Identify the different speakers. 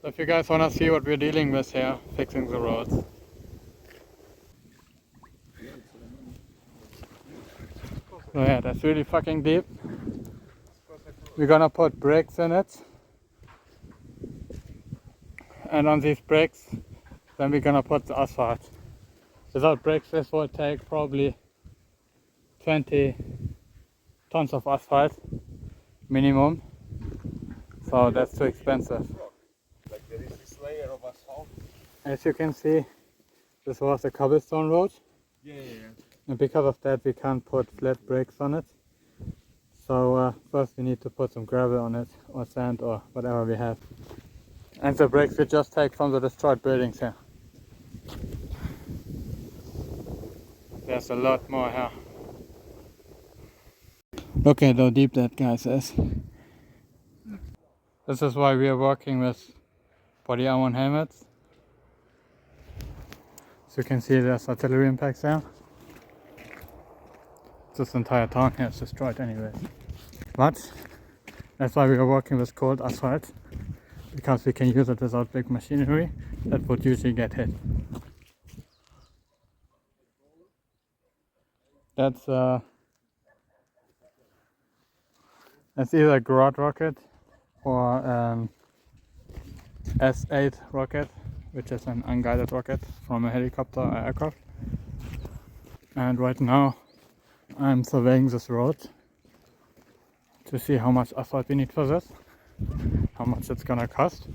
Speaker 1: So if you guys want to see what we're dealing with here, fixing the roads. So yeah, that's really fucking deep. We're gonna put brakes in it. And on these brakes, then we're gonna put the asphalt. Without brakes, this will take probably 20 tons of asphalt minimum. So that's too expensive.
Speaker 2: Like there is this layer of asphalt.
Speaker 1: As you can see, this was a cobblestone road.
Speaker 2: Yeah.
Speaker 1: And because of that, we can't put flat brakes on it. So first we need to put some gravel on it, or sand, or whatever we have. And the brakes we just take from the destroyed buildings here. There's a lot more here. Look at how deep that guys is. This is why we are working with body armor helmets. So you can see there's artillery impacts there. This entire town here is destroyed anyway. But that's why we are working with cold asphalt, because we can use it without big machinery that would usually get hit. That's either a Grodd rocket or S8 rocket, which is an unguided rocket from a helicopter or aircraft. And right now I'm surveying this road to see how much asphalt we need for this, how much it's gonna cost.